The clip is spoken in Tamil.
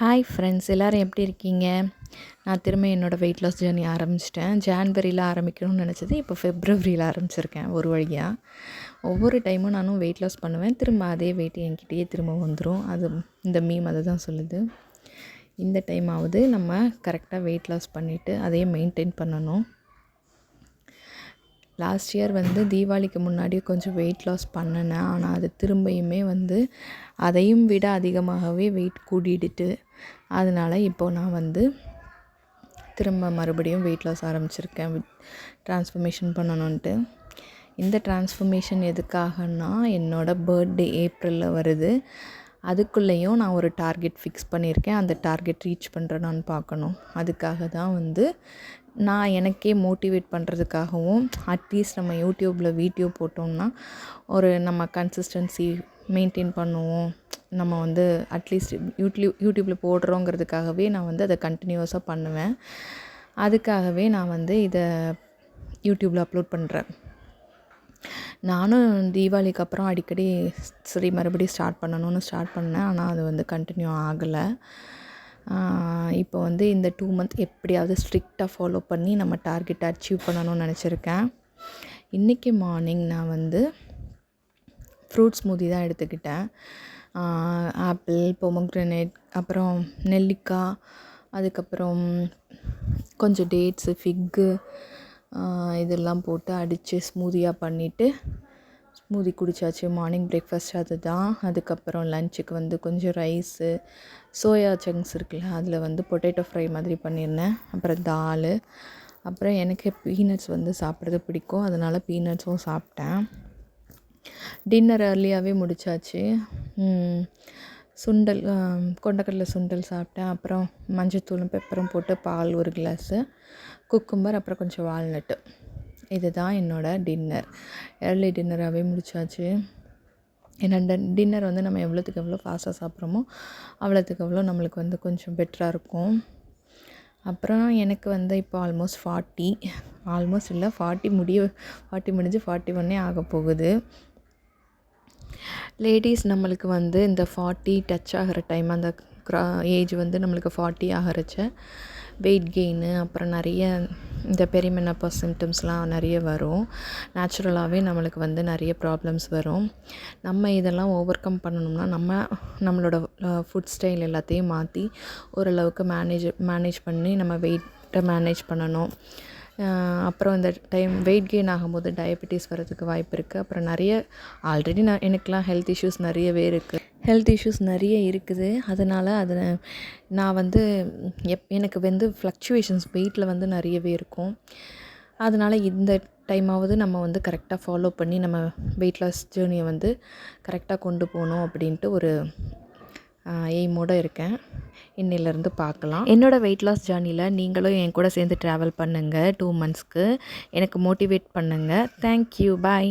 ஹாய் ஃப்ரெண்ட்ஸ், எல்லோரும் எப்படி இருக்கீங்க? நான் திரும்ப என்னோடய வெயிட் லாஸ் ஜேர்னி ஆரம்பிச்சிட்டேன். ஜான்வரியில் ஆரம்பிக்கணும்னு நினச்சது இப்போ ஃபெப்ரவரியில் ஆரம்பிச்சிருக்கேன் ஒரு வழியாக. ஒவ்வொரு டைமும் நானும் வெயிட் லாஸ் பண்ணுவேன், திரும்ப அதே வெயிட் என்கிட்டயே திரும்ப வந்துடும். அது இந்த மீம் அதை தான் சொல்லுது. இந்த டைமாவது நம்ம கரெக்டாக வெயிட் லாஸ் பண்ணிவிட்டு அதையே மெயின்டைன் பண்ணணும். லாஸ்ட் இயர் தீபாவளிக்கு முன்னாடி கொஞ்சம் வெயிட் லாஸ் பண்ணினேன். ஆனால் அது திரும்பியுமே அதையும் விட அதிகமாகவே வெயிட் கூடிடுட்டு, அதனால் இப்போது நான் திரும்ப மறுபடியும் வெயிட் லாஸ் ஆரம்பிச்சிருக்கேன், ட்ரான்ஸ்ஃபர்மேஷன் பண்ணணுன்ட்டு. இந்த ட்ரான்ஸ்ஃபர்மேஷன் எதுக்காகன்னா, என்னோடய பர்த்டே ஏப்ரலில் வருது. அதுக்குள்ளேயும் நான் ஒரு டார்கெட் ஃபிக்ஸ் பண்ணியிருக்கேன். அந்த டார்கெட் ரீச் பண்ணுறேனான்னு பார்க்கணும். அதுக்காக தான் நான் எனக்கே மோட்டிவேட் பண்ணுறதுக்காகவும், அட்லீஸ்ட் நம்ம யூடியூப்பில் வீடியோ போட்டோம்னா ஒரு நம்ம கன்சிஸ்டன்சி மெயின்டைன் பண்ணுவோம். நம்ம அட்லீஸ்ட் யூடியூப்பில் போடுறோங்கிறதுக்காகவே நான் அதை கண்டினியூஸாக பண்ணுவேன். அதுக்காகவே நான் இதை யூடியூப்பில் அப்லோட் பண்ணுறேன். நானும் தீபாவளிக்கு அப்புறம் அடிக்கடி சரி மறுபடியும் ஸ்டார்ட் பண்ணேன். ஆனால் அது கண்டினியூ ஆகலை. இப்போ இந்த 2 மந்த் எப்படியாவது ஸ்ட்ரிக்டாக ஃபாலோ பண்ணி நம்ம டார்கெட்டை அச்சீவ் பண்ணணும்னு நினச்சிருக்கேன். இன்றைக்கி மார்னிங் நான் ஃப்ரூட் ஸ்மூதி தான் எடுத்துக்கிட்டேன். ஆப்பிள், பொமோக்ரனேட், அப்புறம் நெல்லிக்காய், அதுக்கப்புறம் கொஞ்சம் டேட்ஸு, ஃபிக்கு, இதெல்லாம் போட்டு அடித்து ஸ்மூதியாக பண்ணிவிட்டு ஸ்மூதி குடித்தாச்சு. மார்னிங் பிரேக்ஃபாஸ்ட் அது தான். அதுக்கப்புறம் லஞ்சுக்கு கொஞ்சம் ரைஸு, சோயா சங்க்ஸ் இருக்குல்ல, அதில் பொட்டேட்டோ ஃப்ரை மாதிரி பண்ணியிருந்தேன். அப்புறம் தால், அப்புறம் எனக்கு பீனட்ஸ் சாப்பிட்றது பிடிக்கும், அதனால் பீனட்ஸும் சாப்பிட்டேன். டின்னர் ஏர்லியாகவே முடித்தாச்சு. சுண்டல், கொண்டக்கடலை சுண்டல் சாப்பிட்டேன். அப்புறம் மஞ்சத்தூளும் பெப்பரும் போட்டு பால் 1 கிளாஸு, குக்கும்பர், அப்புறம் கொஞ்சம் வால்நட்டு. இது தான் என்னோடய டின்னர். ஏர்லி டின்னராகவே முடித்தாச்சு. ஏன்னா டின்னர் நம்ம எவ்வளோத்துக்கு எவ்வளோ ஃபாஸ்ட்டாக சாப்பிட்றோமோ அவ்வளோத்துக்கு எவ்வளோ நம்மளுக்கு கொஞ்சம் பெட்டராக இருக்கும். அப்புறம் எனக்கு இப்போ ஆல்மோஸ்ட் 40 ஆல்மோஸ்ட் இல்லை 40 முடிஞ்சு 41 ஆக போகுது. லேடீஸ் நம்மளுக்கு இந்த 40 டச் ஆகிற டைம், அந்த ஏஜ் நம்மளுக்கு 40 ஆகிறச்ச வெயிட் கெயின்னு, அப்புறம் நிறைய இந்த பெரிமெனோபாஸ் சிம்டம்ஸ்லாம் நிறைய வரும். நேச்சுரலாகவே நம்மளுக்கு நிறைய ப்ராப்ளம்ஸ் வரும். நம்ம இதெல்லாம் ஓவர் கம் பண்ணணும்னா நம்மளோட ஃபுட் ஸ்டைல் எல்லாத்தையும் மாற்றி ஓரளவுக்கு மேனேஜ் பண்ணி நம்ம வெயிட்டை மேனேஜ் பண்ணணும். அப்புறம் இந்த டைம் வெயிட் கெயின் ஆகும்போது டயபெட்டிஸ் வரதுக்கு வாய்ப்பு இருக்குது. அப்புறம் நிறைய ஆல்ரெடி எனக்கெலாம் ஹெல்த் இஷ்யூஸ் நிறைய இருக்குது. அதனால் நான் எனக்கு ஃப்ளக்சுவேஷன்ஸ் வெயிட்டில் நிறையவே இருக்கும். அதனால் இந்த டைமாவது நம்ம கரெக்டாக ஃபாலோ பண்ணி நம்ம வெயிட் லாஸ் ஜேர்னியை கரெக்டாக கொண்டு போகணும் அப்படின்ட்டு ஒரு எய்மோடு இருக்கேன். இன்னிலேருந்து பார்க்கலாம். என்னோடய வெயிட் லாஸ் ஜேர்னியில் நீங்களும் என் கூட சேர்ந்து ட்ராவல் பண்ணுங்கள். 2 மந்த்ஸ்க்கு எனக்கு மோட்டிவேட் பண்ணுங்கள். தேங்க்யூ, பாய்.